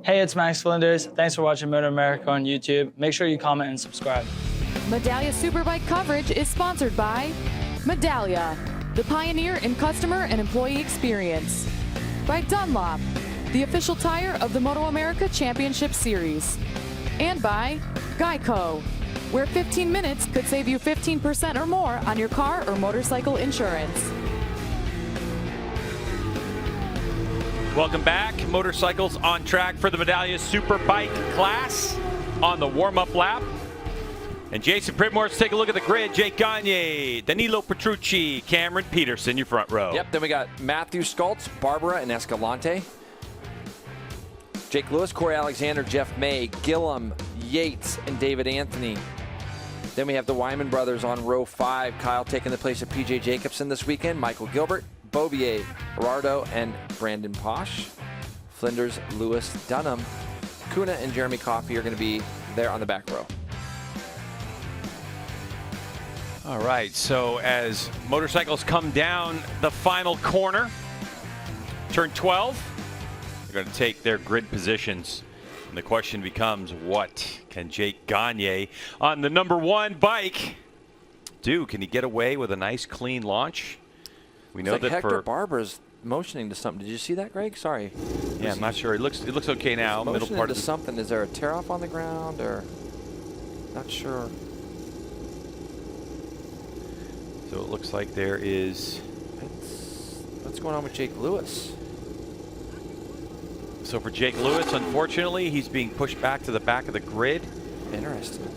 Hey, it's Max Flinders. Thanks for watching MotoAmerica on YouTube. Make sure you comment and subscribe. Medallia Superbike coverage is sponsored by Medallia, the pioneer in customer and employee experience. By Dunlop, the official tire of the MotoAmerica Championship Series. And by Geico, where 15 minutes could save you 15% or more on your car or motorcycle insurance. Welcome back. Motorcycles on track for the Medallia Superbike class on the warm-up lap. And Jason Pridmore's take a look at the grid. Jake Gagne, Danilo Petrucci, Cameron Peterson, your front row. Yep, then we got Matthew Scults, Barbara, and Escalante. Jake Lewis, Corey Alexander, Jeff May, Gillum, Yates, and David Anthony. Then we have the Wyman brothers on row 5. Kyle taking the place of PJ Jacobson this weekend. Michael Gilbert, Bovier, Gerardo, and Brandon Posh. Flinders, Lewis, Dunham, Kuna, and Jeremy Coffey are going to be there on the back row. All right, so as motorcycles come down the final corner, turn 12, they're going to take their grid positions. And the question becomes, what can Jake Gagne on the number 1 bike do? Can he get away with a nice, clean launch? We know that Hector Barber's motioning to something. Did you see that, Greg? Sorry. Yeah, I'm not sure. It looks okay now. Middle part of something. Is there a tear off on the ground or? Not sure. So it looks like there is. What's going on with Jake Lewis? So for Jake Lewis, unfortunately, he's being pushed back to the back of the grid. Interesting.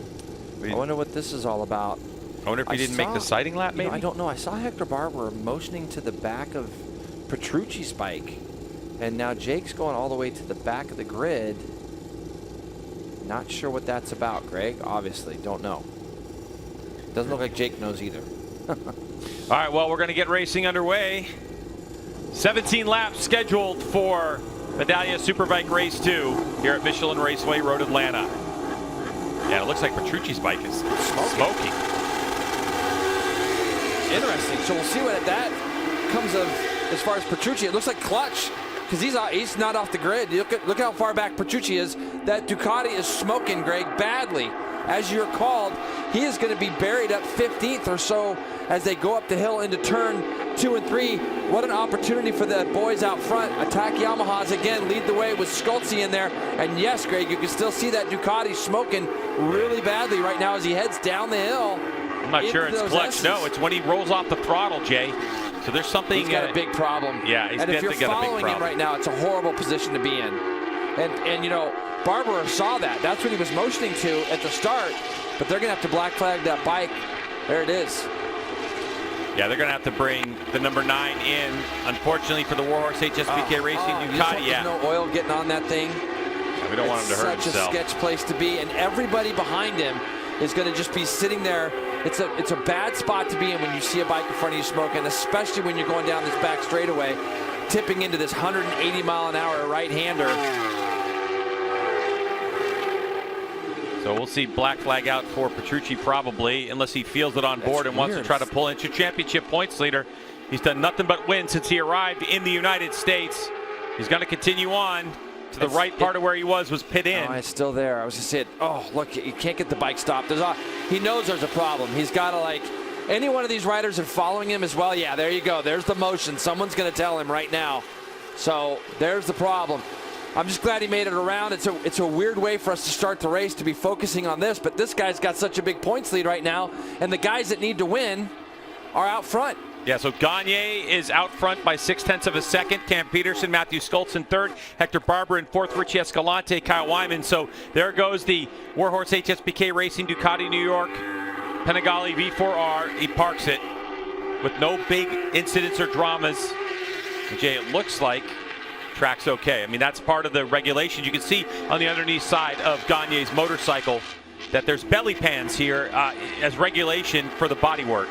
I wonder what this is all about. I wonder if he didn't make the sighting lap, maybe? I don't know. I saw Hector Barber motioning to the back of Petrucci's bike. And now Jake's going all the way to the back of the grid. Not sure what that's about, Greg. Obviously, don't know. Doesn't look like Jake knows either. All right, well, we're going to get racing underway. 17 laps scheduled for Medallia Superbike Race 2 here at Michelin Raceway Road Atlanta. Yeah, it looks like Petrucci's bike is smoking. Interesting. So we'll see what that comes of as far as Petrucci. It looks like clutch because he's not off the grid. Look how far back Petrucci is. That Ducati is smoking, Greg, badly. As you recalled, he is going to be buried up 15th or so as they go up the hill into turn 2 and 3. What an opportunity for the boys out front. Attack Yamahas again, lead the way with Sculzi in there. And yes, Greg, you can still see that Ducati smoking really badly right now as he heads down the hill. I'm not sure it's clutch. S's. No, it's when he rolls off the throttle, Jay. So there's something. He's got a big problem. Yeah, he's and if you're definitely got a big following him problem right now, it's a horrible position to be in. And you know, Barber saw that. That's what he was motioning to at the start. But they're going to have to black flag that bike. There it is. Yeah, they're going to have to bring the number 9 in. Unfortunately for the Warhorse HSBK Racing Ducati, There's no oil getting on that thing. Yeah, we don't want him to hurt himself. Such a sketch place to be, and everybody behind him is going to just be sitting there. It's a bad spot to be in when you see a bike in front of you smoking, especially when you're going down this back straightaway, tipping into this 180-mile-an-hour right-hander. So we'll see black flag out for Petrucci probably, unless he feels it on board and wants to try to pull into championship points leader. He's done nothing but win since he arrived in the United States. He's going to continue on to the right part of where he was pit in. Oh, it's still there. I was just saying, oh, look, you can't get the bike stopped. He knows there's a problem. He's got to, like, any one of these riders are following him as well. Yeah, there you go. There's the motion. Someone's going to tell him right now. So there's the problem. I'm just glad he made it around. It's a weird way for us to start the race to be focusing on this, but this guy's got such a big points lead right now, and the guys that need to win are out front. Yeah, so Gagne is out front by 0.6 of a second. Cam Peterson, Matthew Scults in 3rd, Hector Barber in 4th, Richie Escalante, Kyle Wyman. So there goes the Warhorse HSBK Racing Ducati New York Panigale V4R. He parks it with no big incidents or dramas. And Jay, it looks like track's okay. I mean, that's part of the regulation. You can see on the underneath side of Gagne's motorcycle that there's belly pans here as regulation for the bodywork.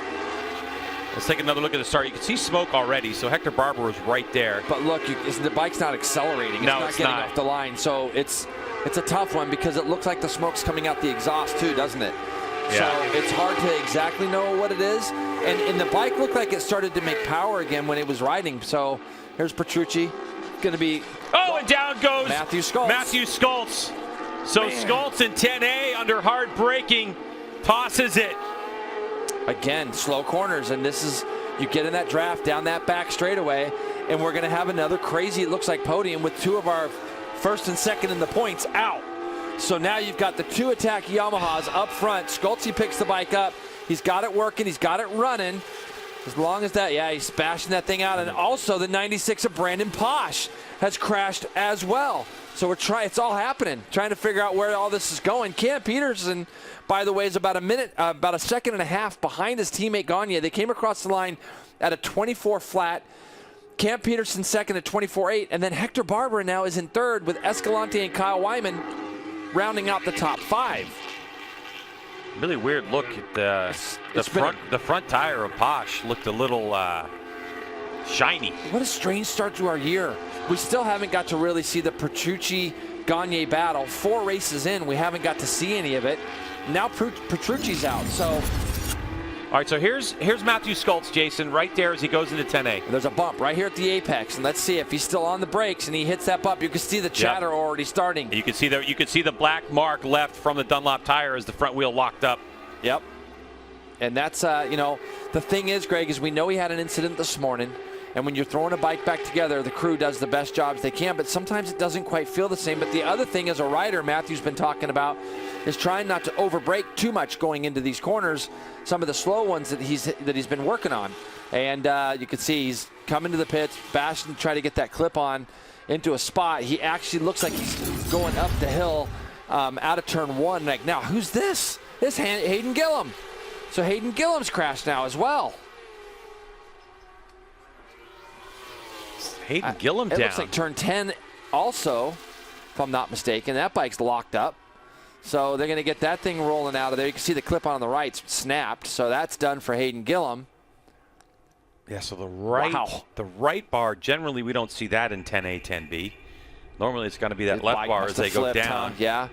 Let's take another look at the start. You can see smoke already, so Hector Barber was right there. But look, the bike's not accelerating. It's not getting off the line, so it's a tough one because it looks like the smoke's coming out the exhaust too, doesn't it? Yeah. So it's hard to exactly know what it is. And the bike looked like it started to make power again when it was riding. So here's Petrucci. going to be. Oh, and down goes Matthew Skoltz. Matthew Skoltz. So Skoltz in 10A under hard braking tosses it. Again, slow corners, and this is, you get in that draft down that back straightaway, and we're going to have another crazy, it looks like, podium with 2 of our first and second in the points out. So now you've got the 2 attack Yamahas up front. Skoltz picks the bike up. He's got it working. He's got it running. As long as that, yeah, he's bashing that thing out. And also the 96 of Brandon Posh has crashed as well. So it's all happening, trying to figure out where all this is going. Cam Peterson, by the way, is about a second and a half behind his teammate Gagne. They came across the line at a 24 flat. Cam Peterson second at 24.8. And then Hector Barbera now is in third with Escalante and Kyle Wyman rounding out the top 5. Really weird look at the front tire of Posh looked a little shiny. What a strange start to our year. We still haven't got to really see the Petrucci Gagne battle. 4 races in, we haven't got to see any of it. Now Petrucci's out. So all right, so here's Matthew Skoltz, Jason, right there as he goes into 10A. There's a bump right here at the apex, and let's see if he's still on the brakes and he hits that bump. You can see the chatter already starting. You can see the black mark left from the Dunlop tire as the front wheel locked up. Yep. And that's the thing is, Greg, is we know he had an incident this morning, and when you're throwing a bike back together, the crew does the best jobs they can, but sometimes it doesn't quite feel the same. But the other thing as a rider, Matthew's been talking about, is trying not to overbrake too much going into these corners, some of the slow ones that he's been working on. And you can see he's coming to the pits, bashing to try to get that clip on into a spot. He actually looks like he's going up the hill out of turn 1. Like, now, who's this? This Hayden Gillum. So Hayden Gillum's crashed now as well. Hayden Gillum down. It looks like turn 10 also, if I'm not mistaken. That bike's locked up. So they're going to get that thing rolling out of there. You can see the clip on the right snapped. So that's done for Hayden Gillum. Yeah, so the right bar, generally we don't see that in 10A, 10B. Normally it's going to be that left bar as they go down. Yeah.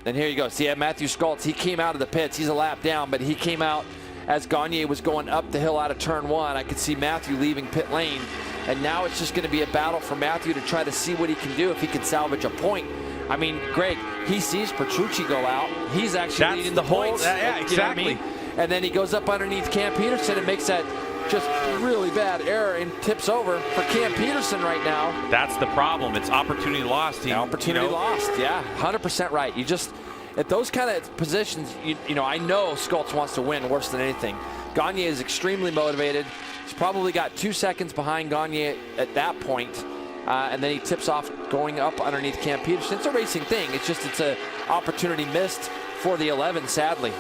And here you go. See, Matthew Skoltz, he came out of the pits. He's a lap down, but he came out as Gagne was going up the hill out of turn 1. I could see Matthew leaving pit lane. And now it's just going to be a battle for Matthew to try to see what he can do, if he can salvage a point. I mean, Greg, he sees Petrucci go out. He's actually leading the points. Yeah, exactly. You know what I mean? And then he goes up underneath Cam Peterson and makes that just really bad error and tips over for Cam Peterson right now. That's the problem. It's opportunity lost. Opportunity lost, yeah. 100% right. You just, at those kind of positions, you know, I know Skoltz wants to win worse than anything. Gagne is extremely motivated. He's probably got 2 seconds behind Gagne at that point. And then he tips off going up underneath Cam Peterson. It's a racing thing. It's an opportunity missed for the 11, sadly.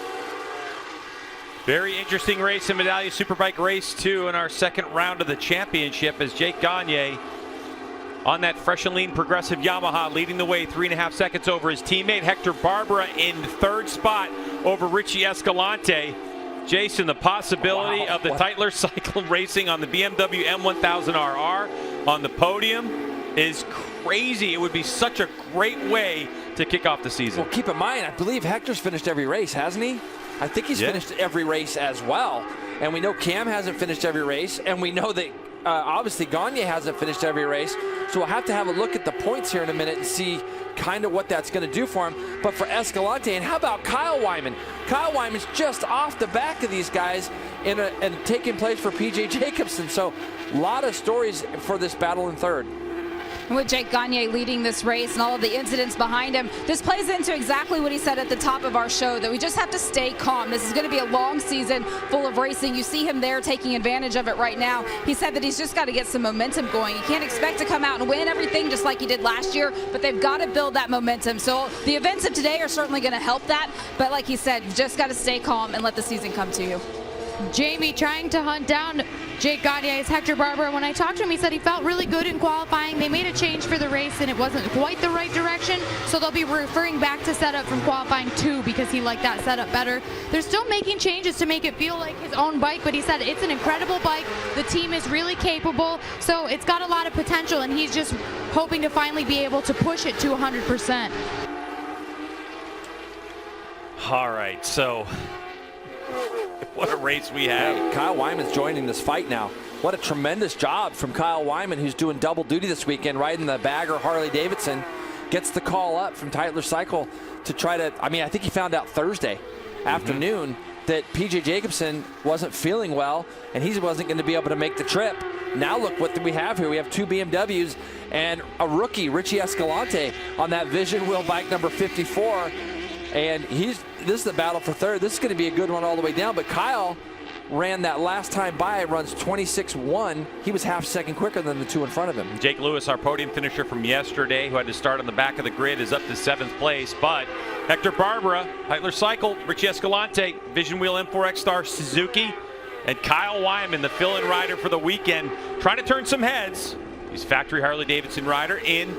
Very interesting race in Medallia Superbike Race 2 in our second round of the championship as Jake Gagne on that fresh and lean progressive Yamaha leading the way 3.5 seconds over his teammate Hector Barbera in 3rd spot over Richie Escalante. Jason, the possibility of the Tytler Cyclone racing on the BMW M1000RR on the podium is crazy. It would be such a great way to kick off the season. Well, keep in mind, I believe Hector's finished every race, hasn't he? I think he's finished every race as well. And we know Cam hasn't finished every race. And we know that obviously Gagne hasn't finished every race. So we'll have to have a look at the points here in a minute and see kind of what that's going to do for him. But for Escalante, and how about Kyle Wyman? Kyle Wyman's just off the back of these guys and taking place for PJ Jacobson. So a lot of stories for this battle in 3rd. With Jake Gagne leading this race and all of the incidents behind him, this plays into exactly what he said at the top of our show, that we just have to stay calm. This is going to be a long season full of racing. You see him there taking advantage of it right now. He said that he's just got to get some momentum going. You can't expect to come out and win everything just like he did last year, but they've got to build that momentum. So the events of today are certainly going to help that, but like he said, you've just got to stay calm and let the season come to you. Jamie trying to hunt down Jake Gagne's Hector Barbera. When I talked to him, he said he felt really good in qualifying. They made a change for the race and it wasn't quite the right direction, so they'll be referring back to setup from qualifying 2 because he liked that setup better. They're still making changes to make it feel like his own bike, but he said it's an incredible bike. The team is really capable, so it's got a lot of potential, and he's just hoping to finally be able to push it to 100%. All right, so What a race we have. Hey, Kyle Wyman's joining this fight now. What a tremendous job from Kyle Wyman, who's doing double duty this weekend, riding the bagger Harley Davidson. Gets the call up from Tytler Cycle to try to, I think he found out Thursday afternoon that PJ Jacobsen wasn't feeling well and he wasn't going to be able to make the trip. Now look what we have here. We have 2 BMWs and a rookie, Richie Escalante, on that Vision Wheel bike number 54. And this is the battle for third. This is going to be a good one all the way down. But Kyle ran that last time by, runs 26.1. He was half second quicker than the 2 in front of him. Jake Lewis, our podium finisher from yesterday, who had to start on the back of the grid, is up to 7th place. But Hector Barbera, Tytler Cycle, Richie Escalante, Vision Wheel M4X Star Suzuki, and Kyle Wyman, the fill-in rider for the weekend, trying to turn some heads. He's factory Harley-Davidson rider in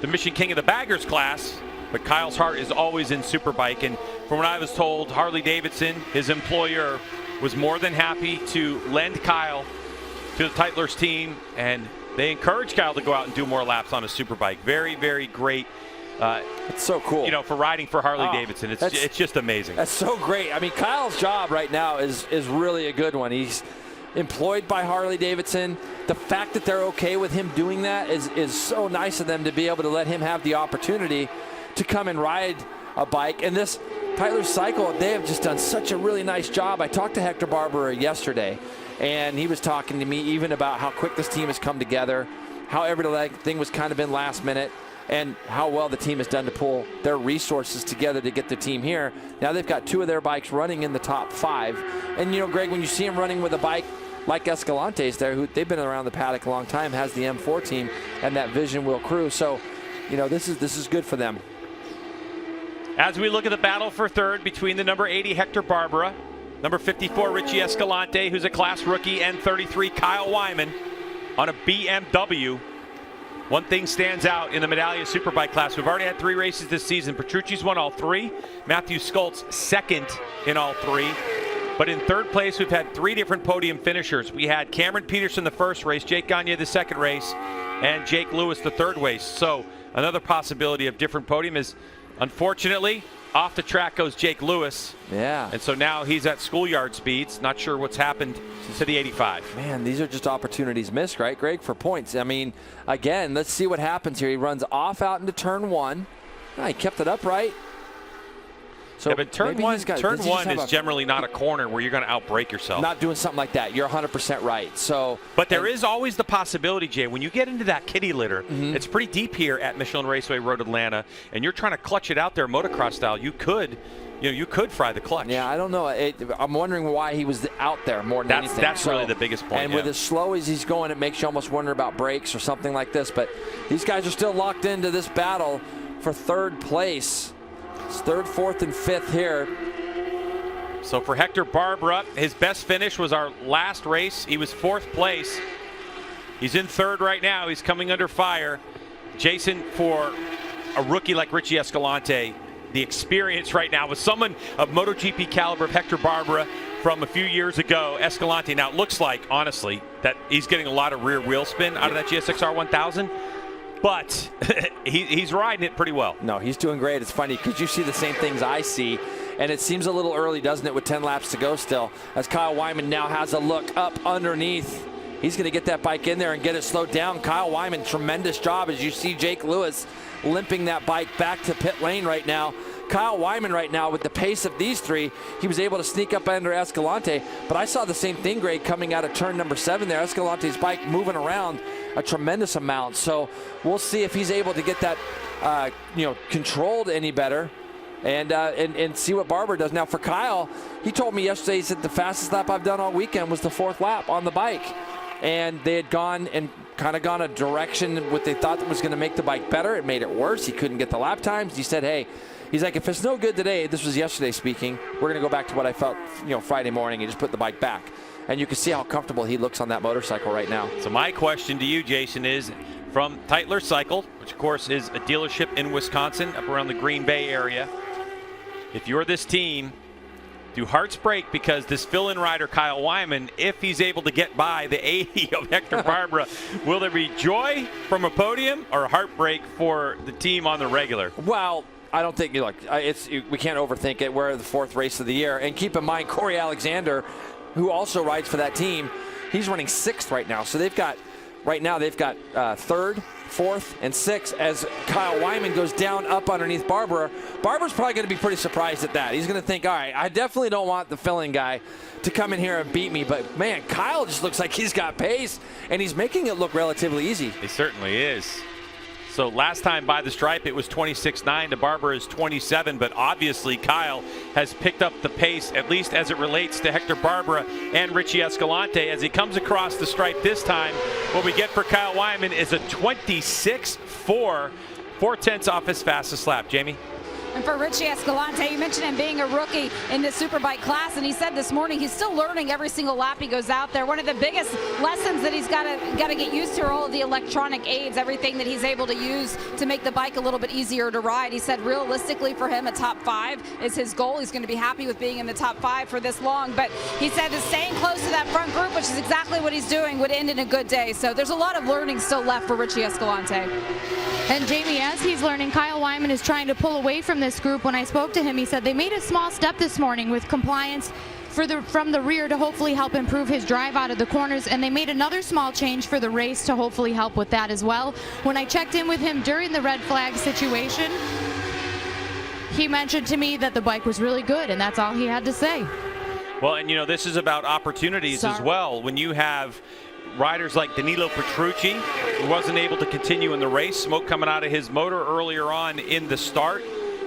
the Mission King of the Baggers class, but Kyle's heart is always in Superbike. And from what I was told, Harley-Davidson, his employer, was more than happy to lend Kyle to the Tytler's team, and they encouraged Kyle to go out and do more laps on a Superbike. Very, very great. It's so cool. For riding for Harley-Davidson. It's just amazing. That's so great. Kyle's job right now is really a good one. He's employed by Harley-Davidson. The fact that they're okay with him doing that is so nice of them to be able to let him have the opportunity to come and ride a bike. And this Tytler Cycle, they have just done such a really nice job. I talked to Hector Barbera yesterday, and he was talking to me even about how quick this team has come together, how everything was kind of in last minute, and how well the team has done to pull their resources together to get the team here. Now they've got 2 of their bikes running in the top 5. And Greg, when you see him running with a bike like Escalante's there, who they've been around the paddock a long time, has the M4 team and that Vision Wheel crew. So, this is good for them. As we look at the battle for third between the number 80 Hector Barbera, number 54 Richie Escalante, who's a class rookie, and 33 Kyle Wyman on a BMW. One thing stands out in the Medallia Superbike class. We've already had 3 races this season. Petrucci's won all 3. Matthew Skoltz second in all 3. But in third place, we've had 3 different podium finishers. We had Cameron Peterson the first race, Jake Gagne the second race, and Jake Lewis the third race. So another possibility of different podium is, unfortunately, off the track goes Jake Lewis. Yeah. And so now he's at schoolyard speeds. Not sure what's happened to the 85. Man, these are just opportunities missed, right, Greg, for points. Again, let's see what happens here. He runs off out into turn 1. He kept it upright. So yeah, but turn one is generally not a corner where you're going to outbrake yourself. Not doing something like that. You're 100% right. So, but there is always the possibility, Jay, when you get into that kitty litter, it's pretty deep here at Michelin Raceway Road Atlanta, and you're trying to clutch it out there motocross style. You could fry the clutch. Yeah, I don't know. I'm wondering why he was out there more than anything. That's really the biggest point. And with as slow as he's going, it makes you almost wonder about brakes or something like this. But these guys are still locked into this battle for third place. It's third, fourth, and fifth here. So for Hector Barbera, his best finish was our last race. He was 4th place. He's in third right now. He's coming under fire. Jason, for a rookie like Richie Escalante, the experience right now with someone of MotoGP caliber of Hector Barbera from a few years ago, Escalante. Now it looks like, honestly, that he's getting a lot of rear wheel spin out of that GSX-R 1000. But he's riding it pretty well. No, he's doing great. It's funny because you see the same things I see, and it seems a little early, doesn't it, with 10 laps to go still, as Kyle Wyman now has a look up underneath. He's going to get that bike in there and get it slowed down. Kyle Wyman, tremendous job as you see Jake Lewis limping that bike back to pit lane right now. Kyle Wyman right now, with the pace of these 3, he was able to sneak up under Escalante. But I saw the same thing, Greg, coming out of turn number 7 there. Escalante's bike moving around a tremendous amount. So we'll see if he's able to get that, controlled any better. And see what Barbera does. Now for Kyle, he told me yesterday, he said the fastest lap I've done all weekend was the 4th lap on the bike. And they had gone a direction what they thought was going to make the bike better. It made it worse. He couldn't get the lap times. He said, hey, he's like, if it's no good today, this was yesterday speaking, we're going to go back to what I felt, Friday morning and just put the bike back. And you can see how comfortable he looks on that motorcycle right now. So my question to you, Jason, is from Tytler Cycle, which of course is a dealership in Wisconsin, up around the Green Bay area. If you're this team, do hearts break because this fill-in rider, Kyle Wyman, if he's able to get by the 80 of Hector Barbera, will there be joy from a podium or heartbreak for the team on the regular? Well, I don't think, look, we can't overthink it. We're the 4th race of the year. And keep in mind, Corey Alexander, who also rides for that team, he's running 6th right now. So they've got 3rd, 4th, and 6th as Kyle Wyman goes down up underneath Barber. Barber's probably going to be pretty surprised at that. He's going to think, all right, I definitely don't want the filling guy to come in here and beat me. But, man, Kyle just looks like he's got pace, and he's making it look relatively easy. He certainly is. So last time by the stripe, it was 26.9 to Barber is 27, but obviously Kyle has picked up the pace, at least as it relates to Hector Barbera and Richie Escalante. As he comes across the stripe this time, what we get for Kyle Wyman is a 26.4, 4/10 off his fastest lap. Jamie? And for Richie Escalante, you mentioned him being a rookie in the Superbike class, and he said this morning he's still learning every single lap he goes out there. One of the biggest lessons that he's got to get used to are all of the electronic aids, everything that he's able to use to make the bike a little bit easier to ride. He said realistically for him, a top 5 is his goal. He's going to be happy with being in the top 5 for this long, but he said that staying close to that front group, which is exactly what he's doing, would end in a good day. So there's a lot of learning still left for Richie Escalante. And Jamie, as he's learning, Kyle Wyman is trying to pull away from this group. When I spoke to him, he said they made a small step this morning with compliance from the rear to hopefully help improve his drive out of the corners, and they made another small change for the race to hopefully help with that as well. When I checked in with him during the red flag situation, he mentioned to me that the bike was really good, and that's all he had to say. Well, and this is about opportunities as well. When you have riders like Danilo Petrucci, who wasn't able to continue in the race, smoke coming out of his motor earlier on in the start,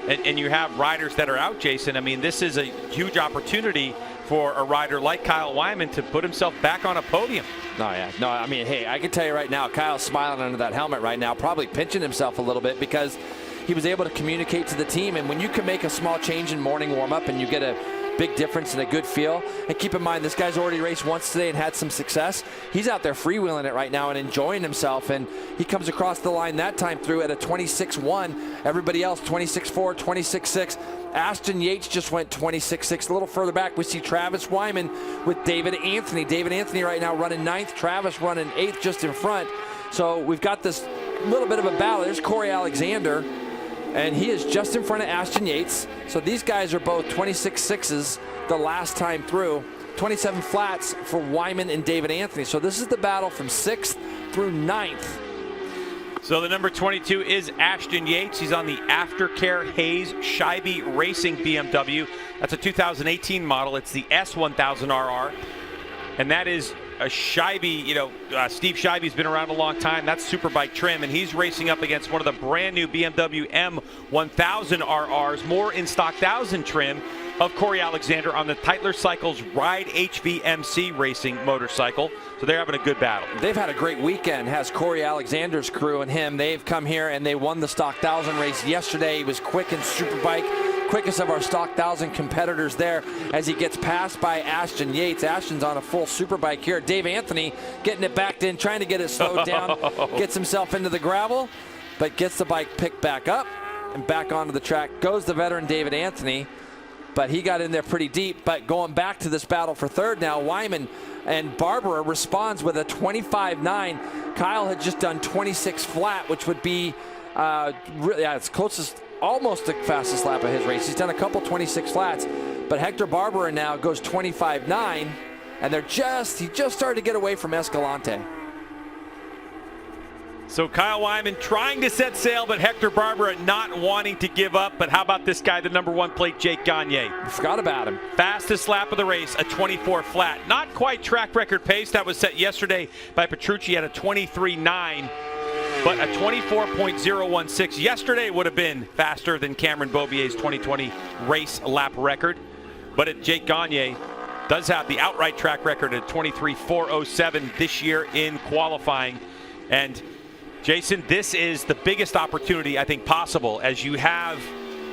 and you have riders that are out, Jason. I mean, this is a huge opportunity for a rider like Kyle Wyman to put himself back on a podium. No, I mean, hey, I can tell you right now, Kyle's smiling under that helmet right now, probably pinching himself a little bit because he was able to communicate to the team. And when you can make a small change in morning warm-up and you get a big difference and a good feel, and keep in mind this guy's already raced once today and had some success. He's out there freewheeling it right now and enjoying himself, and he comes across the line that time through at a 26.1. Everybody else 26.4, 26.6. Ashton Yates just went 26.6. A little further back we see Travis Wyman with David Anthony. David Anthony right now running 9th, Travis running 8th just in front. So we've got this little bit of a battle. There's Corey Alexander, and he is just in front of Ashton Yates. So these guys are both 26.6s the last time through. 27 flats for Wyman and David Anthony. So this is the battle from 6th through 9th. So the number 22 is Ashton Yates. He's on the Aftercare Hayes Scheibe Racing BMW. That's a 2018 model. It's the S1000RR. And that is a Scheibe, Steve Scheibe's been around a long time. That's Superbike trim, and he's racing up against one of the brand new BMW M1000RRs, more in stock 1000 trim of Corey Alexander on the Tytler Cycles Ride HVMC racing motorcycle. So they're having a good battle. They've had a great weekend, has Corey Alexander's crew and him. They've come here and they won the stock 1000 race yesterday. He was quick in Superbike. Quickest of our stock 1000 competitors there as he gets passed by Ashton Yates. Ashton's on a full Superbike here. Dave Anthony getting it backed in, trying to get it slowed down. Gets himself into the gravel, but gets the bike picked back up and back onto the track. Goes the veteran David Anthony, but he got in there pretty deep. But going back to this battle for third now, Wyman and Barbera responds with a 25.9. Kyle had just done 26 flat, which would be it's closest, almost the fastest lap of his race. He's done a couple 26 flats, but Hector Barbera now goes 25.9, and he just started to get away from Escalante. So Kyle Wyman trying to set sail, but Hector Barbera not wanting to give up. But how about this guy, the number 1 plate, Jake Gagne? Forgot about him. Fastest lap of the race, a 24 flat. Not quite track record pace. That was set yesterday by Petrucci at a 23.9. But a 24.016 yesterday would have been faster than Cameron Beaubier's 2020 race lap record. But Jake Gagne does have the outright track record at 23.407 this year in qualifying. And Jason, this is the biggest opportunity I think possible, as you have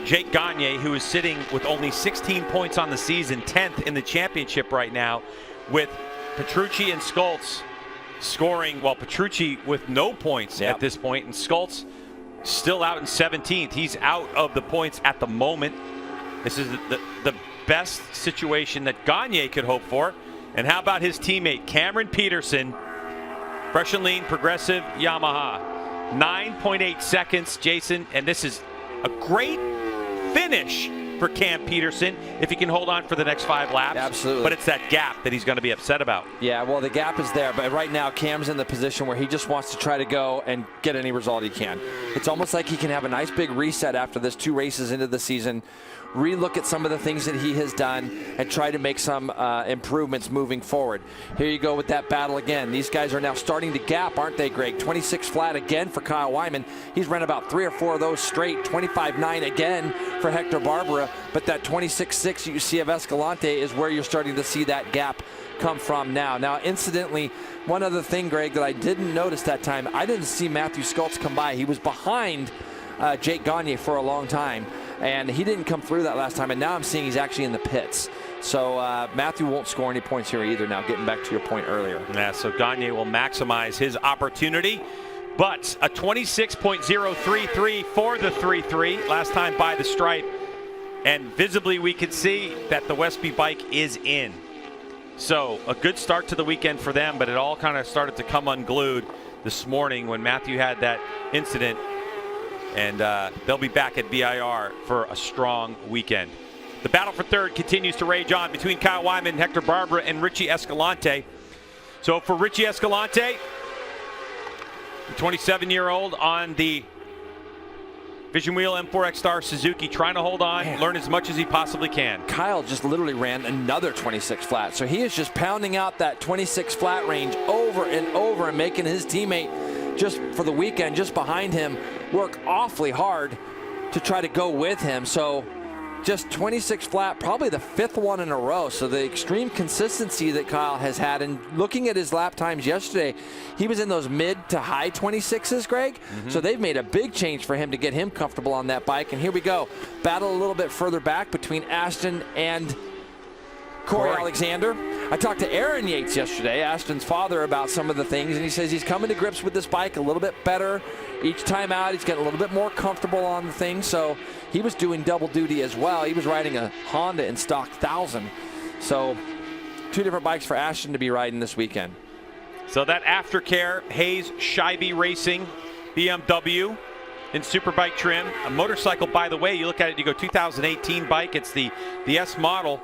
Jake Gagne, who is sitting with only 16 points on the season, 10th in the championship right now, with Petrucci and Schultz scoring, well, Petrucci with no points at this point, and Schultz still out in 17th. He's out of the points at the moment. This is the best situation that Gagne could hope for. And how about his teammate, Cameron Peterson, fresh and lean, Progressive Yamaha. 9.8 seconds, Jason, and this is a great finish for Cam Peterson if he can hold on for the next 5 laps. Absolutely. But it's that gap that he's going to be upset about. Yeah, well, the gap is there, but right now Cam's in the position where he just wants to try to go and get any result he can. It's almost like he can have a nice big reset after this 2 races into the season, relook at some of the things that he has done and try to make some improvements moving forward. Here you go with that battle again. These guys are now starting to gap, aren't they, Greg? 26 flat again for Kyle Wyman. He's run about 3 or 4 of those straight. 25.9 again for Hector Barbera, but that 26.6 you see of Escalante is where you're starting to see that gap come from now. Now, incidentally, one other thing, Greg, that I didn't notice that time, I didn't see Matthew Skultz come by. He was behind Jake Gagne for a long time, and he didn't come through that last time, and now I'm seeing he's actually in the pits. So Matthew won't score any points here either now, getting back to your point earlier. Yeah, so Gagne will maximize his opportunity, but a 26.033 for the 3-3 last time by the stripe, and visibly we can see that the Westby bike is in. So a good start to the weekend for them, but it all kind of started to come unglued this morning when Matthew had that incident. And they'll be back at VIR for a strong weekend. The battle for third continues to rage on between Kyle Wyman, Hector Barbera, and Richie Escalante. So for Richie Escalante, the 27-year-old on the Vision Wheel M4X Star Suzuki, trying to hold on, learn as much as he possibly can. Kyle just literally ran another 26 flat. So he is just pounding out that 26 flat range over and over and making his teammate just for the weekend, just behind him, work awfully hard to try to go with him. So just 26 flat, probably the 5th one in a row. So the extreme consistency that Kyle has had, and looking at his lap times yesterday, he was in those mid to high 26s, Greg. So they've made a big change for him to get him comfortable on that bike. And here we go. Battle a little bit further back between Ashton and Corey Alexander. I talked to Aaron Yates yesterday, Ashton's father, about some of the things, and he says he's coming to grips with this bike a little bit better. Each time out, he's getting a little bit more comfortable on the thing, so he was doing double duty as well. He was riding a Honda in stock 1000. So 2 different bikes for Ashton to be riding this weekend. So that aftercare, Hayes Scheibe Racing BMW in Superbike trim. A motorcycle, by the way, you look at it, you go 2018 bike, it's the S model.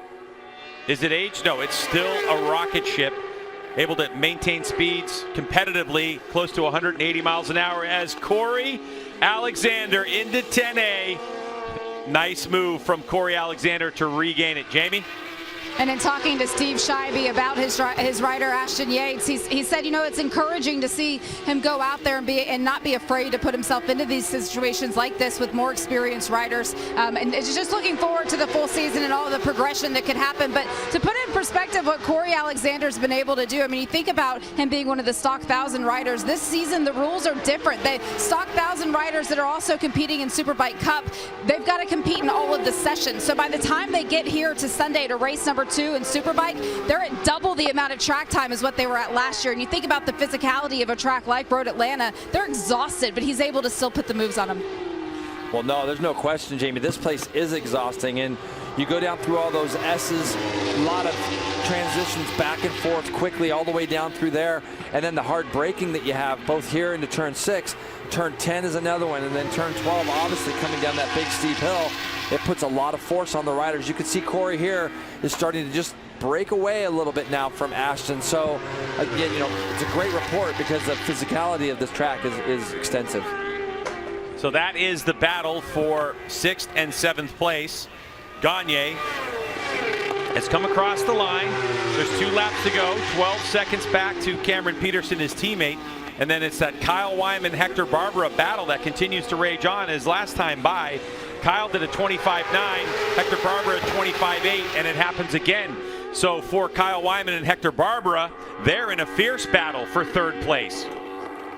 Is it aged? No, it's still a rocket ship, able to maintain speeds competitively close to 180 miles an hour as Corey Alexander into 10A. Nice move from Corey Alexander to regain it. Jamie? And in talking to Steve Scheibe about his rider Ashton Yates, he said, you know, it's encouraging to see him go out there and not be afraid to put himself into these situations like this with more experienced riders. And it's just looking forward to the full season and all of the progression that could happen. But to put in perspective what Corey Alexander's been able to do, I mean, you think about him being one of the stock 1000 riders. This season, the rules are different. They stock 1000 riders that are also competing in Superbike Cup, they've got to compete in all of the sessions. So by the time they get here to Sunday to race number 2 in Superbike, they're at double the amount of track time as what they were at last year. And you think about the physicality of a track like Road Atlanta, they're exhausted, but he's able to still put the moves on them. Well, no, there's no question, Jamie. This place is exhausting, and you go down through all those S's, a lot of transitions back and forth quickly all the way down through there, and then the hard braking that you have both here into turn 6. Turn 10 is another one, and then turn 12, obviously coming down that big steep hill. It puts a lot of force on the riders. You can see Corey here is starting to just break away a little bit now from Ashton. So again, you know, it's a great report because the physicality of this track is extensive. So that is the battle for 6th and 7th place. Gagne has come across the line. There's 2 laps to go, 12 seconds back to Cameron Peterson, his teammate. And then it's that Kyle Wyman, Hector Barbera battle that continues to rage on. As last time by, Kyle did a 25.9, Hector Barbera a 25.8, and it happens again. So for Kyle Wyman and Hector Barbera, they're in a fierce battle for 3rd place.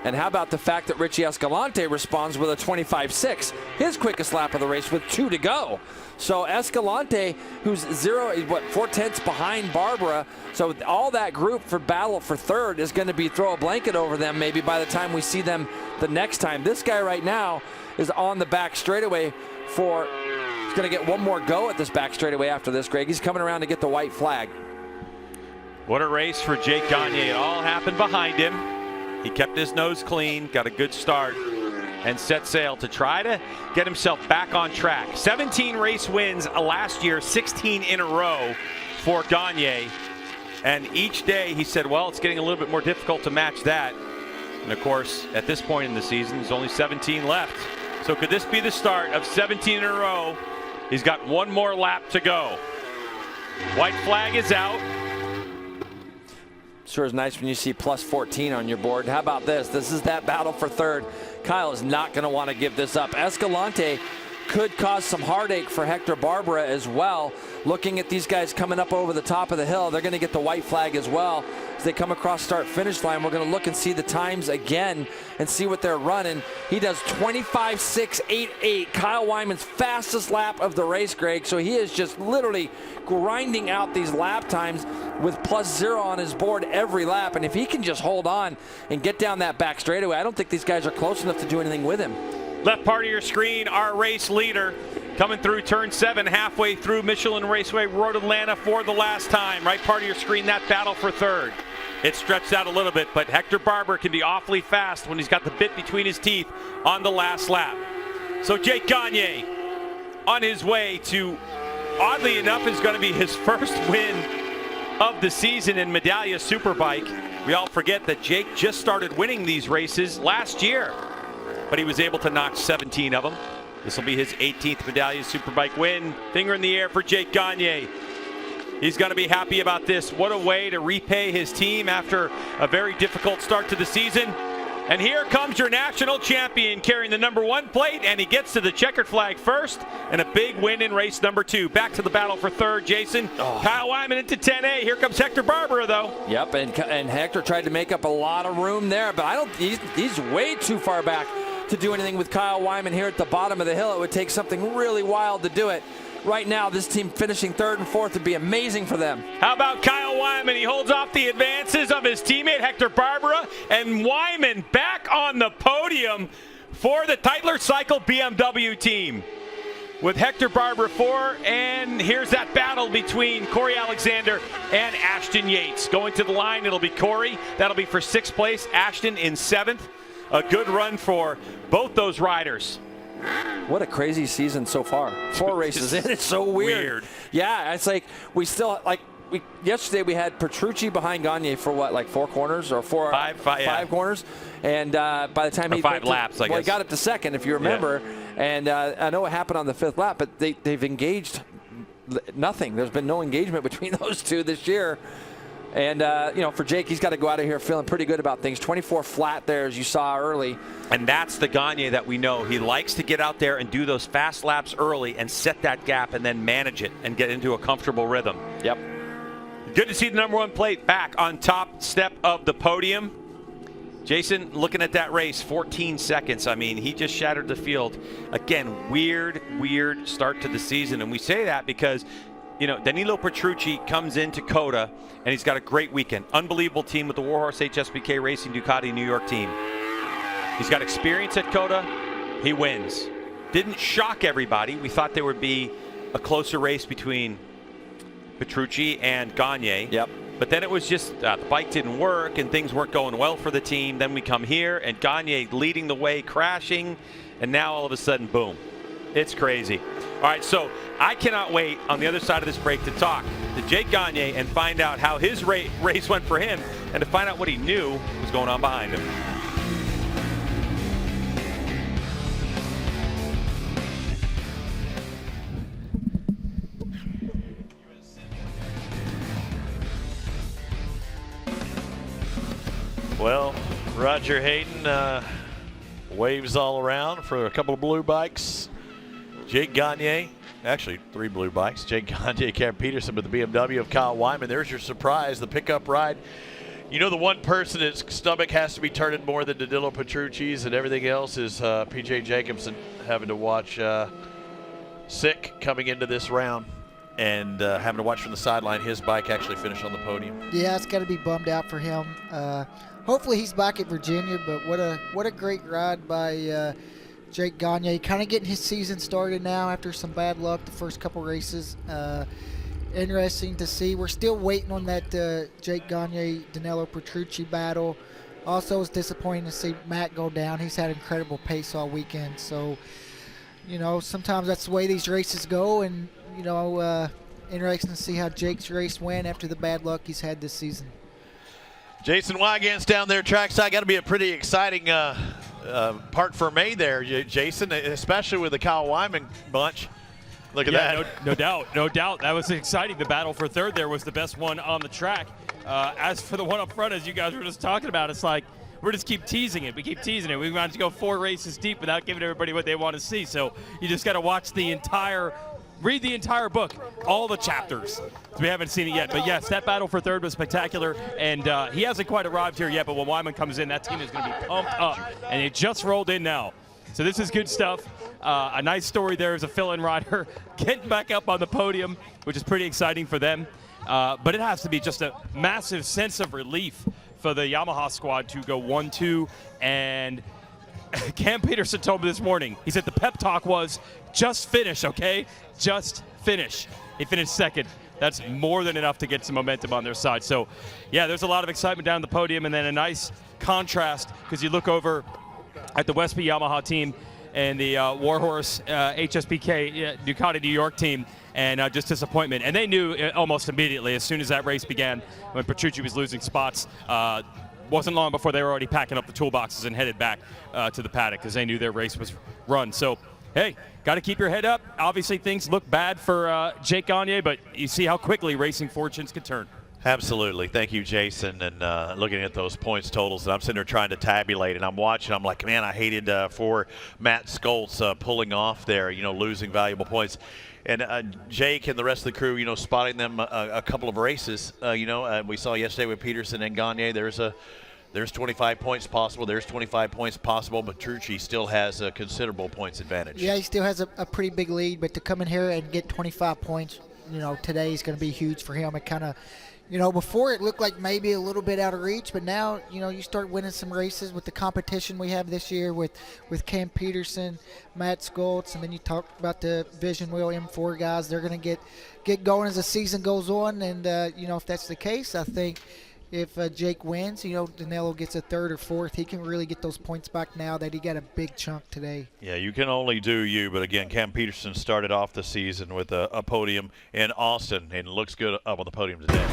And how about the fact that Richie Escalante responds with a 25.6, his quickest lap of the race with 2 to go. So Escalante, who's 4/10 behind Barbera, so all that group for battle for 3rd is going to be throw a blanket over them maybe by the time we see them the next time. This guy right now is on the back straightaway he's going to get one more go at this back straightaway after this, Greg. He's coming around to get the white flag. What a race for Jake Gagne. It all happened behind him. He kept his nose clean, got a good start. and set sail to try to get himself back on track. 17 race wins last year, 16 in a row for Gagne. And each day he said, well, it's getting a little bit more difficult to match that. And of course, at this point in the season, there's only 17 left. So could this be the start of 17 in a row? He's got one more lap to go. White flag is out. Sure is nice when you see plus 14 on your board. How about this? This is that battle for third. Kyle is not going to want to give this up. Escalante could cause some heartache for Hector Barbera as well. Looking at these guys coming up over the top of the hill, they're going to get the white flag as well. As they come across start-finish line, we're going to look and see the times again and see what they're running. He does 25.688. Kyle Wyman's fastest lap of the race, Greg. So he is just literally grinding out these lap times with +0 on his board every lap. And if he can just hold on and get down that back straightaway, I don't think these guys are close enough to do anything with him. Left part of your screen, our race leader coming through turn 7, halfway through Michelin Raceway Road Atlanta for the last time. Right part of your screen, that battle for third. It's stretched out a little bit, but Hector Barbera can be awfully fast when he's got the bit between his teeth on the last lap. So Jake Gagne on his way to, oddly enough, is going to be his first win of the season in Medallia Superbike. We all forget that Jake just started winning these races last year, but he was able to knock 17 of them. This will be his 18th Medallia Superbike win. Finger in the air for Jake Gagne. He's going to be happy about this. What a way to repay his team after a very difficult start to the season. And here comes your national champion carrying the #1 plate, and he gets to the checkered flag first, and a big win in race #2. Back to the battle for third, Jason. Kyle Wyman into 10A. Here comes Hector Barbera, though. Yep, and Hector tried to make up a lot of room there, but he's way too far back to do anything with Kyle Wyman here at the bottom of the hill. It would take something really wild to do it. Right now, this team finishing 3rd and 4th would be amazing for them. How about Kyle Wyman? He holds off the advances of his teammate Hector Barbera, and Wyman back on the podium for the Tytler Cycle BMW team. With Hector Barbera 4, and here's that battle between Corey Alexander and Ashton Yates. Going to the line, it'll be Corey. That'll be for 6th place. Ashton in 7th. A good run for both those riders. What a crazy season so far. 4 races in, it's so weird. Yeah, it's like yesterday we had Petrucci behind Gagne for what, like 4 corners or 5 corners, and by the time he 5 laps, I guess. He got up to 2nd, if you remember. Yeah. And I know what happened on the 5th lap, but they've engaged nothing. There's been no engagement between those two this year. And, for Jake, he's got to go out of here feeling pretty good about things. 24 flat there, as you saw early. And that's the Gagne that we know. He likes to get out there and do those fast laps early and set that gap and then manage it and get into a comfortable rhythm. Yep. Good to see the #1 plate back on top step of the podium. Jason, looking at that race, 14 seconds. I mean, he just shattered the field. Again, weird start to the season. And we say that because Danilo Petrucci comes into COTA, and he's got a great weekend. Unbelievable team with the Warhorse HSBK Racing Ducati New York team. He's got experience at COTA. He wins. Didn't shock everybody. We thought there would be a closer race between Petrucci and Gagne. Yep. But then it was just the bike didn't work, and things weren't going well for the team. Then we come here, and Gagne leading the way, crashing, and now all of a sudden, boom. It's crazy. All right, so I cannot wait on the other side of this break to talk to Jake Gagne and find out how his race went for him and to find out what he knew was going on behind him. Well, Roger Hayden waves all around for a couple of blue bikes. Jake Gagne, actually 3 blue bikes. Jake Gagne, Cam Peterson with the BMW of Kyle Wyman. There's your surprise, the pickup ride. You know, the one person his stomach has to be turning more than Danilo Petrucci's and everything else is P.J. Jacobson having to watch sick coming into this round and having to watch from the sideline his bike actually finish on the podium. Yeah, it's got to be bummed out for him. Hopefully he's back at Virginia, but what a great ride by Jake Gagne, kind of getting his season started now after some bad luck the first couple races. Interesting to see. We're still waiting on that Jake Gagne, Danilo Petrucci battle. Also, it's disappointing to see Matt go down. He's had incredible pace all weekend. So, you know, sometimes that's the way these races go. And, you know, interesting to see how Jake's race went after the bad luck he's had this season. Jason Wygant's down there trackside. Got to be a pretty exciting part for May there, Jason, especially with the Kyle Wyman bunch. Look at that. No doubt. That was exciting. The battle for third there was the best one on the track. As for the one up front, as you guys were just talking about, it's like we're just keep teasing it. We keep teasing it. We managed to go 4 races deep without giving everybody what they want to see. So you just got to watch read the entire book, all the chapters. We haven't seen it yet. But yes, that battle for third was spectacular. And he hasn't quite arrived here yet, but when Wyman comes in, that team is going to be pumped up. And it just rolled in now. So this is good stuff. A nice story there as a fill-in rider getting back up on the podium, which is pretty exciting for them. But it has to be just a massive sense of relief for the Yamaha squad to go 1-2. And Cam Peterson told me this morning, he said the pep talk was, just finish, okay? Just finish. He finished second. That's more than enough to get some momentum on their side. So, yeah, there's a lot of excitement down the podium, and then a nice contrast because you look over at the Westby Yamaha team and the Warhorse HSBK Ducati New York team, and just disappointment. And they knew almost immediately as soon as that race began when Petrucci was losing spots. Wasn't long before they were already packing up the toolboxes and headed back to the paddock because they knew their race was run. So, hey, got to keep your head up. Obviously, things look bad for Jake Gagne, but you see how quickly racing fortunes can turn. Absolutely. Thank you, Jason. And looking at those points totals, and I'm sitting there trying to tabulate, and I'm watching. I'm like, man, I hated for Matt Skoltz pulling off there, you know, losing valuable points. And Jake and the rest of the crew, you know, spotting them a couple of races. We saw yesterday with Peterson and Gagne, there's 25 points possible. There's 25 points possible, but Petrucci still has a considerable points advantage. Yeah, he still has a pretty big lead, but to come in here and get 25 points, you know, today is going to be huge for him. It kind of, you know, before it looked like maybe a little bit out of reach, but now, you know, you start winning some races with the competition we have this year with Cam Peterson, Matt Skoltz, and then you talk about the Vision Wheel M4 guys. They're going to get going as the season goes on, and, you know, if that's the case, I think if Jake wins, you know, Danilo gets a third or fourth, he can really get those points back now that he got a big chunk today. Yeah, you can only do you, but again, Cam Peterson started off the season with a podium in Austin and looks good up on the podium today.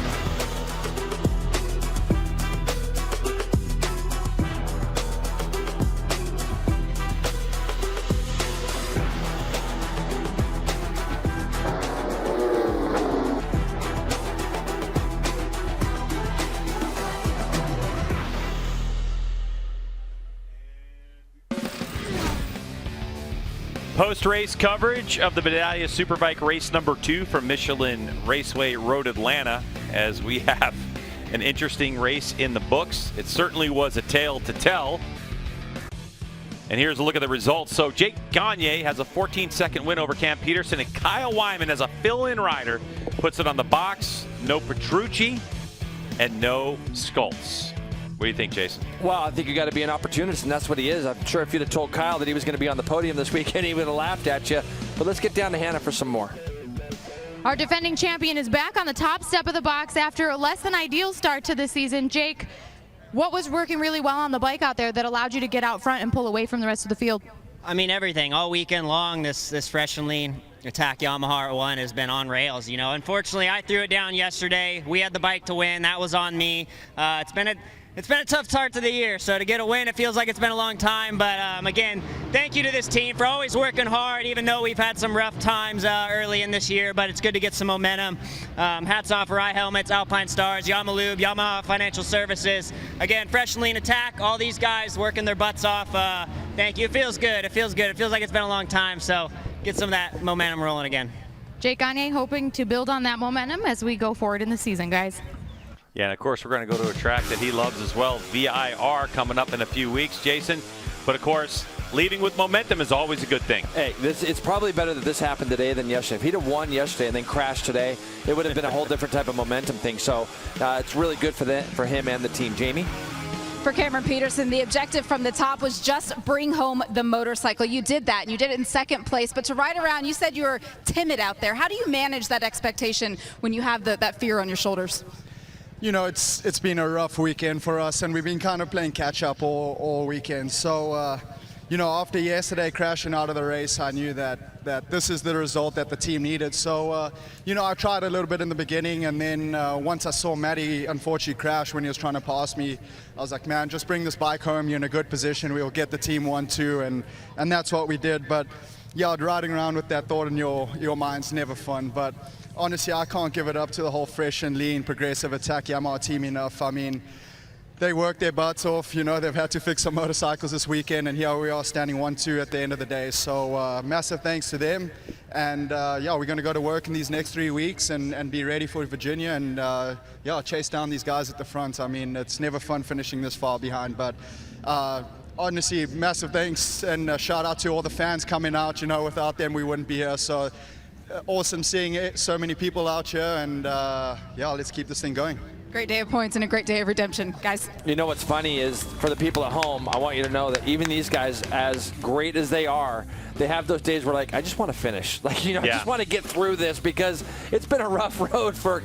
Post-race coverage of the Medallia Superbike race number 2 from Michelin Raceway Road Atlanta, as we have an interesting race in the books. It certainly was a tale to tell. And here's a look at the results. So Jake Gagne has a 14-second win over Cam Peterson, and Kyle Wyman as a fill-in rider puts it on the box. No Petrucci and no Skoltz. What do you think, Jason? Well, I think you got to be an opportunist, and that's what he is. I'm sure if you'd have told Kyle that he was going to be on the podium this weekend, he would have laughed at you. But let's get down to Hannah for some more. Our defending champion is back on the top step of the box after a less than ideal start to the season. Jake, what was working really well on the bike out there that allowed you to get out front and pull away from the rest of the field? I mean, everything. All weekend long, this fresh and lean attack Yamaha R1 has been on rails. You know, unfortunately, I threw it down yesterday. We had the bike to win. That was on me. It's been a tough start to the year, so to get a win, it feels like it's been a long time. But again, thank you to this team for always working hard, even though we've had some rough times early in this year, but it's good to get some momentum. Hats off for iHelmets, Alpine Stars, Yamalube, Yamaha Financial Services. Again, fresh and lean attack, all these guys working their butts off. Thank you. It feels good. It feels good. It feels like it's been a long time, so get some of that momentum rolling again. Jake Gagne hoping to build on that momentum as we go forward in the season, guys. Yeah, and of course, we're going to go to a track that he loves as well, VIR, coming up in a few weeks, Jason. But of course, leading with momentum is always a good thing. Hey, it's probably better that this happened today than yesterday. If he'd have won yesterday and then crashed today, it would have been a whole different type of momentum thing. So it's really good for him and the team. Jamie? For Cameron Peterson, the objective from the top was just bring home the motorcycle. You did that, and you did it in second place. But to ride around, you said you were timid out there. How do you manage that expectation when you have that fear on your shoulders? you know, it's been a rough weekend for us, and we've been kind of playing catch up all weekend. So, you know, after yesterday crashing out of the race, I knew that this is the result that the team needed. So, you know, I tried a little bit in the beginning, and then once I saw Matty unfortunately crash when he was trying to pass me, I was like, man, just bring this bike home. You're in a good position. We'll get the team 1-2, and that's what we did. But yeah, riding around with that thought in your mind's never fun. But honestly, I can't give it up to the whole fresh and lean, progressive attack Yamaha team enough. I mean, they worked their butts off. You know, they've had to fix some motorcycles this weekend, and here we are standing 1-2 at the end of the day. So massive thanks to them. And yeah, we're going to go to work in these next 3 weeks and be ready for Virginia and yeah, chase down these guys at the front. I mean, it's never fun finishing this far behind, but honestly, massive thanks and shout out to all the fans coming out. You know, without them, we wouldn't be here. So awesome seeing so many people out here, and yeah, let's keep this thing going. Great day of points and a great day of redemption, guys. You know what's funny is, for the people at home, I want you to know that even these guys, as great as they are, they have those days where, like, I just want to finish. Like, you know, I just want to get through this, because it's been a rough road for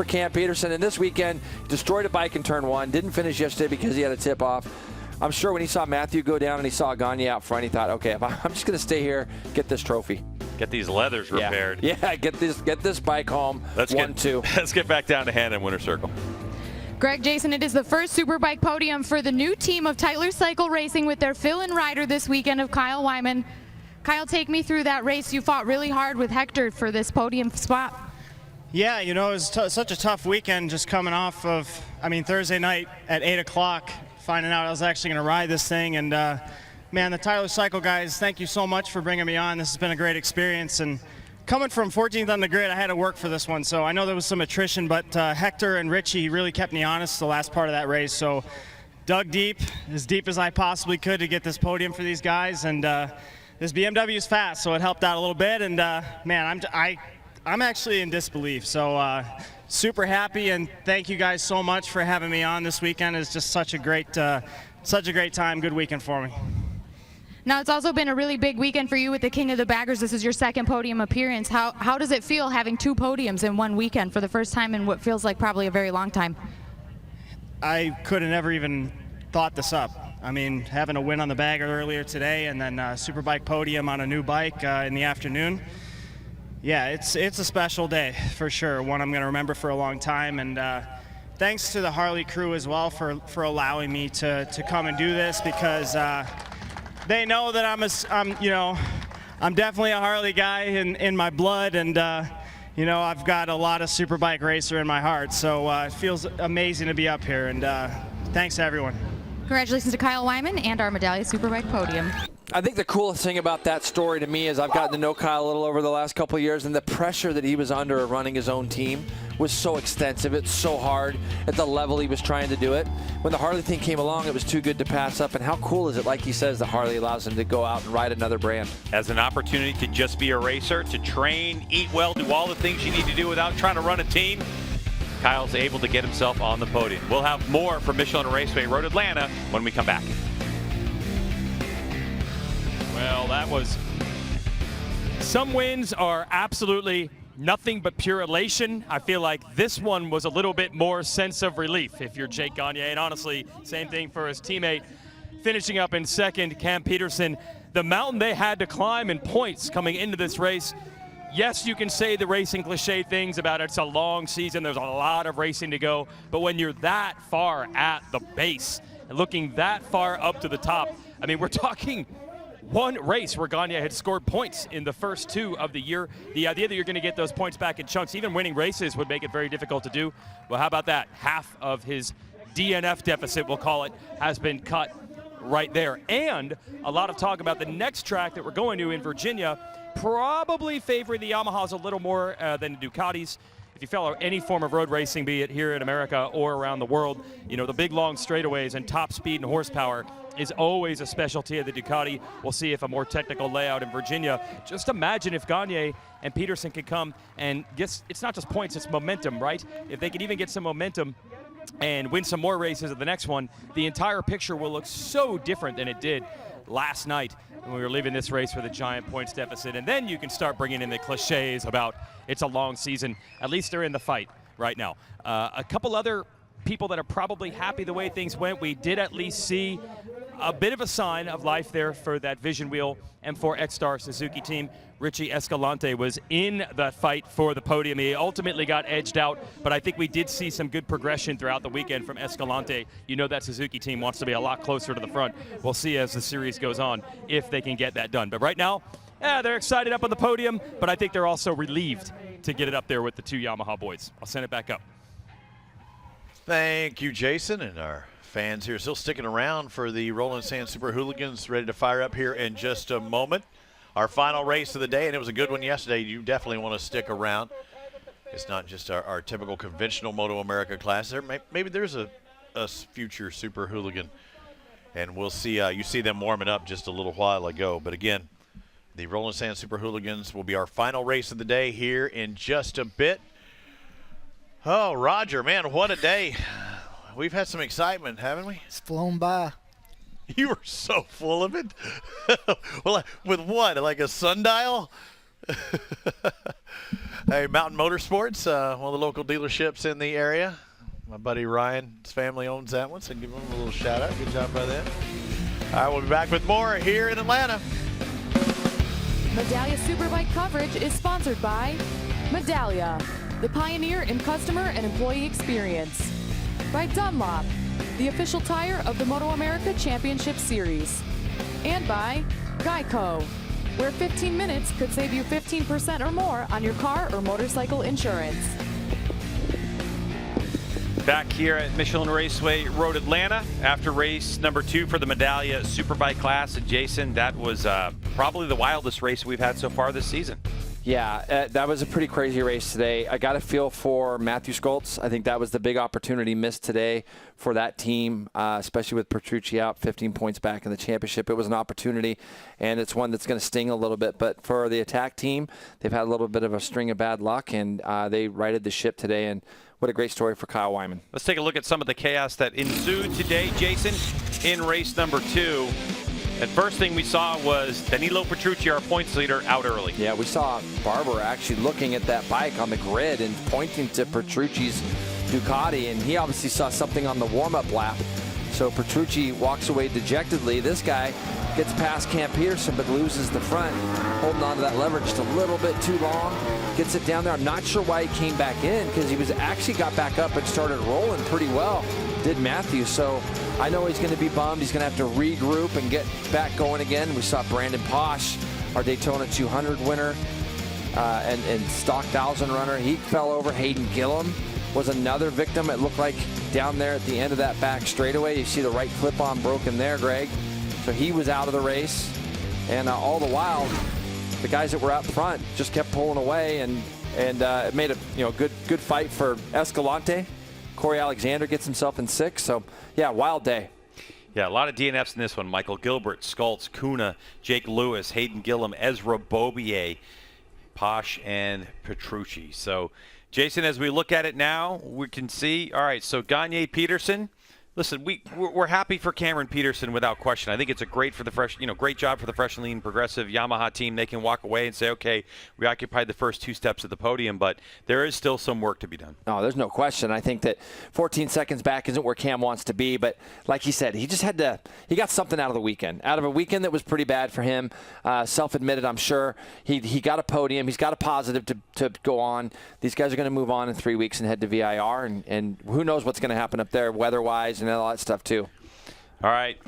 Cam Peterson. And this weekend, destroyed a bike in turn 1, didn't finish yesterday because he had a tip off. I'm sure when he saw Matthew go down and he saw Gagne out front, he thought, okay, I'm just going to stay here, get this trophy. Get these leathers repaired. Yeah, get this bike home. Let's 1-2. Let's get back down to Hannah in Winter Circle. Greg, Jason, it is the first Superbike podium for the new team of Tyler Cycle Racing with their fill-in rider this weekend of Kyle Wyman. Kyle, take me through that race. You fought really hard with Hector for this podium spot. Yeah, you know, it was such a tough weekend, just coming off of, I mean, Thursday night at 8 o'clock, finding out I was actually going to ride this thing. And man, the Tyler Cycle guys, thank you so much for bringing me on. This has been a great experience. And coming from 14th on the grid, I had to work for this one. So I know there was some attrition, but Hector and Richie really kept me honest the last part of that race. So dug deep as I possibly could to get this podium for these guys. And this BMW is fast, so it helped out a little bit. And man, I'm actually in disbelief. So super happy, and thank you guys so much for having me on this weekend. It's just such a great time, good weekend for me. Now, it's also been a really big weekend for you with the King of the Baggers. This is your second podium appearance. How does it feel having 2 podiums in one weekend for the first time in what feels like probably a very long time? I could have never even thought this up. I mean, having a win on the bagger earlier today, and then Superbike podium on a new bike in the afternoon. Yeah, it's a special day for sure, one I'm going to remember for a long time. And thanks to the Harley crew as well for allowing me to come and do this, because they know that I'm definitely a Harley guy in my blood, and you know, I've got a lot of Superbike racer in my heart. So it feels amazing to be up here, and thanks to everyone. Congratulations to Kyle Wyman and our Medallia Superbike podium. I think the coolest thing about that story to me is I've gotten to know Kyle a little over the last couple of years, and the pressure that he was under of running his own team was so extensive. It's so hard at the level he was trying to do it. When the Harley thing came along, it was too good to pass up. And how cool is it, like he says, that Harley allows him to go out and ride another brand. As an opportunity to just be a racer, to train, eat well, do all the things you need to do without trying to run a team, Kyle's able to get himself on the podium. We'll have more from Michelin Raceway Road Atlanta when we come back. Well, that was... Some wins are absolutely nothing but pure elation. I feel like this one was a little bit more sense of relief if you're Jake Gagne. And honestly, same thing for his teammate. Finishing up in second, Cam Peterson. The mountain they had to climb in points coming into this race. Yes, you can say the racing cliche things about it's a long season, there's a lot of racing to go, but when you're that far at the base and looking that far up to the top, I mean, we're talking one race where Gagne had scored points in the first 2 of the year. The idea that you're going to get those points back in chunks, even winning races, would make it very difficult to do. Well, how about that? Half of his DNF deficit, we'll call it, has been cut right there. And a lot of talk about the next track that we're going to in Virginia, probably favoring the Yamahas a little more than the Ducatis. If you follow any form of road racing, be it here in America or around the world, you know, the big long straightaways and top speed and horsepower is always a specialty of the Ducati. We'll see if a more technical layout in Virginia. Just imagine if Gagne and Peterson could come and get, it's not just points, it's momentum, right? If they could even get some momentum and win some more races at the next one, the entire picture will look so different than it did last night when we were leaving this race with a giant points deficit. And then you can start bringing in the cliches about it's a long season. At least they're in the fight right now. A couple other people that are probably happy the way things went. We did at least see a bit of a sign of life there for that Vision Wheel M4 X-Star Suzuki team. Richie Escalante was in the fight for the podium. He ultimately got edged out, but I think we did see some good progression throughout the weekend from Escalante. You know that Suzuki team wants to be a lot closer to the front. We'll see as the series goes on if they can get that done. But right now, they're excited up on the podium, but I think they're also relieved to get it up there with the two Yamaha boys. I'll send it back up. Thank you, Jason, and our fans here still sticking around for the Rolling Sand Super Hooligans, ready to fire up here in just a moment. Our final race of the day, and it was a good one yesterday. You definitely want to stick around. It's not just our typical conventional MotoAmerica class. Maybe there's a future Super Hooligan, and we'll see. You see them warming up just a little while ago. But again, the Rolling Sand Super Hooligans will be our final race of the day here in just a bit. Oh, Roger, man, what a day. We've had some excitement, haven't we? It's flown by. You were so full of it. Well, with what? Like a sundial? Hey, Mountain Motorsports, one of the local dealerships in the area. My buddy Ryan's family owns that one, so give them a little shout out. Good job by them. All right, we'll be back with more here in Atlanta. Medallia Superbike coverage is sponsored by Medallia, the pioneer in customer and employee experience. By Dunlop, the official tire of the MotoAmerica Championship Series. And by Geico, where 15 minutes could save you 15% or more on your car or motorcycle insurance. Back here at Michelin Raceway Road Atlanta after race number 2 for the Medallia Superbike class. And Jason, that was probably the wildest race we've had so far this season. Yeah, that was a pretty crazy race today. I got a feel for Matthew Skoltz. I think that was the big opportunity missed today for that team, especially with Petrucci out 15 points back in the championship. It was an opportunity, and it's one that's going to sting a little bit. But for the attack team, they've had a little bit of a string of bad luck, and they righted the ship today. And what a great story for Kyle Wyman. Let's take a look at some of the chaos that ensued today, Jason, in race number 2. And first thing we saw was Danilo Petrucci, our points leader, out early. Yeah, we saw Barber actually looking at that bike on the grid and pointing to Petrucci's Ducati, and he obviously saw something on the warm-up lap. So Petrucci walks away dejectedly. This guy gets past Cam Peterson but loses the front, holding on to that lever just a little bit too long. Gets it down there. I'm not sure why he came back in, because he was actually got back up and started rolling pretty well, did Matthew. So I know he's going to be bummed. He's going to have to regroup and get back going again. We saw Brandon Posh, our Daytona 200 winner and stock 1000 runner. He fell over. Hayden Gillum was another victim. It looked like down there at the end of that back straightaway. You see the right clip-on broken there, Greg. So he was out of the race. And all the while, the guys that were up front just kept pulling away, and it made a good fight for Escalante. Corey Alexander gets himself in 6th. So, yeah, wild day. Yeah, a lot of DNFs in this one. Michael Gilbert, Skoltz, Kuna, Jake Lewis, Hayden Gillum, Ezra Bobier, Posh, and Petrucci. So, Jason, as we look at it now, we can see, all right, so Gagne Peterson. Listen, we're happy for Cameron Peterson without question. I think it's a great job for the fresh and lean progressive Yamaha team. They can walk away and say, okay, we occupied the first 2 steps of the podium, but there is still some work to be done. No, there's no question. I think that 14 seconds back isn't where Cam wants to be, but like he said, he just had to, he got something out of the weekend. Out of a weekend that was pretty bad for him, self-admitted, I'm sure. He got a podium. He's got a positive to go on. These guys are going to move on in 3 weeks and head to VIR, and who knows what's going to happen up there weather-wise and all that stuff too. All right,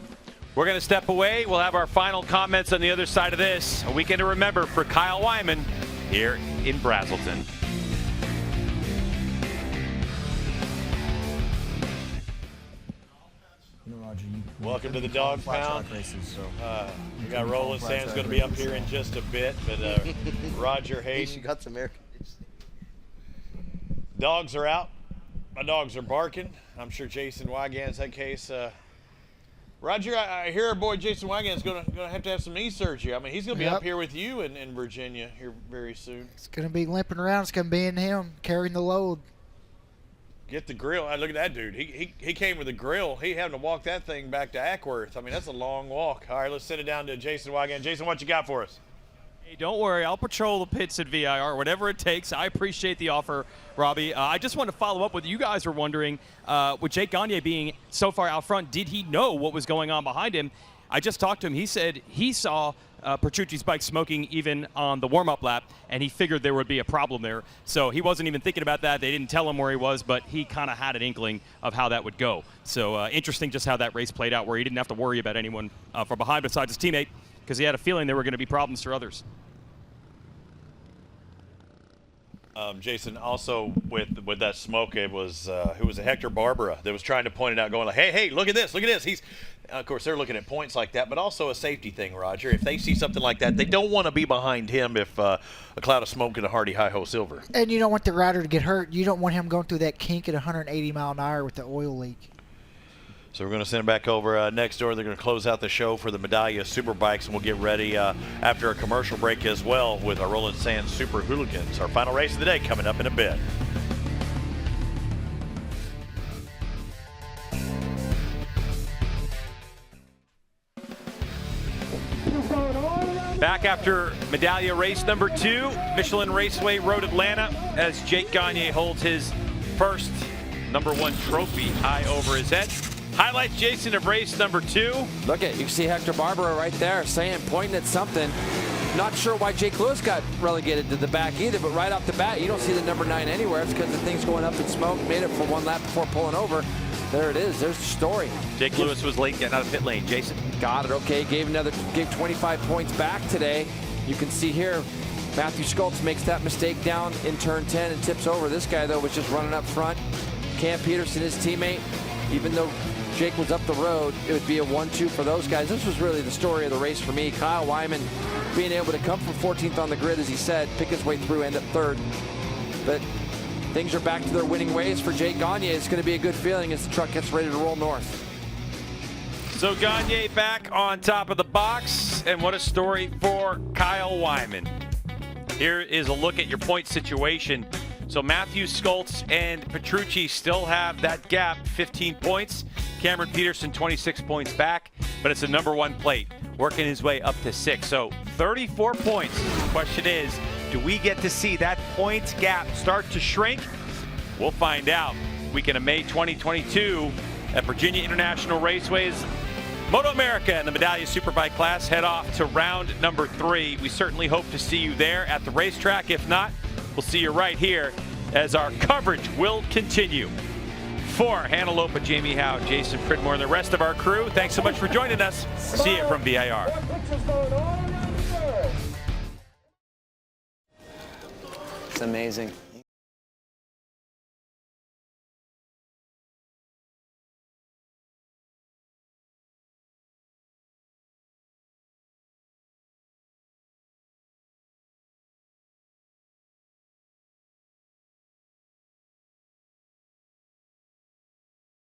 we're going to step away. We'll have our final comments on the other side of this. A weekend to remember for Kyle Wyman here in Brazelton. Welcome to the Dog Pound. We got Rolling Sand's going to be up here in just a bit, but Roger Hayden. You got some air. Dogs are out. My dogs are barking. I'm sure Jason Wygan's that case. Roger, I hear our boy Jason Wygan's going to have some knee surgery. I mean, he's going to be up here with you in Virginia here very soon. It's going to be limping around. It's going to be in him carrying the load. Get the grill. Look at that dude. He came with a grill. He having to walk that thing back to Ackworth. I mean, that's a long walk. All right, let's send it down to Jason Wygan. Jason, what you got for us? Hey, don't worry, I'll patrol the pits at VIR, whatever it takes. I appreciate the offer, Robbie. I just want to follow up with you guys were wondering, with Jake Gagne being so far out front, did he know what was going on behind him? I just talked to him. He said he saw Petrucci's bike smoking even on the warm-up lap, and he figured there would be a problem there. So he wasn't even thinking about that. They didn't tell him where he was, but he kind of had an inkling of how that would go. So interesting just how that race played out, where he didn't have to worry about anyone from behind besides his teammate, because he had a feeling there were going to be problems for others. Jason, also with that smoke, it was who was it? Hector Barbera that was trying to point it out, going like, hey, look at this, look at this. He's, of course, they're looking at points like that, but also a safety thing, Roger. If they see something like that, they don't want to be behind him if a cloud of smoke and a Hardy Hi-Ho Silver. And you don't want the rider to get hurt. You don't want him going through that kink at 180 mile an hour with the oil leak. So we're going to send it back over next door. They're going to close out the show for the Medallia Superbikes, and we'll get ready after a commercial break as well with our Roland Sands Super Hooligans. Our final race of the day coming up in a bit. Back after Medallia race number 2, Michelin Raceway Road Atlanta, as Jake Gagne holds his first #1 trophy high over his head. Highlights, Jason, of race number 2. Look at, you can see Hector Barbera right there pointing at something. Not sure why Jake Lewis got relegated to the back either, but right off the bat, you don't see the #9 anywhere. It's because the thing's going up in smoke, made it for one lap before pulling over. There it is, there's the story. Jake Lewis was late getting out of pit lane, Jason. Got it, okay, gave 25 points back today. You can see here, Matthew Schultz makes that mistake down in turn 10 and tips over. This guy, though, was just running up front. Cam Peterson, his teammate, even though Jake was up the road, it would be a 1-2 for those guys. This was really the story of the race for me. Kyle Wyman being able to come from 14th on the grid, as he said, pick his way through, end up 3rd. But things are back to their winning ways for Jake Gagne. It's going to be a good feeling as the truck gets ready to roll north. So Gagne back on top of the box, and what a story for Kyle Wyman. Here is a look at your point situation. So Matthew Schultz and Petrucci still have that gap, 15 points. Cameron Peterson, 26 points back, but it's a #1 plate, working his way up to 6. So 34 points. The question is, do we get to see that points gap start to shrink? We'll find out. Weekend of May 2022 at Virginia International Raceway's MotoAmerica and the Medallia Superbike class head off to round number 3. We certainly hope to see you there at the racetrack. If not, we'll see you right here as our coverage will continue. For Hannah Lopa, Jamie Howe, Jason Pridmore, and the rest of our crew, thanks so much for joining us. See you from VIR. It's amazing.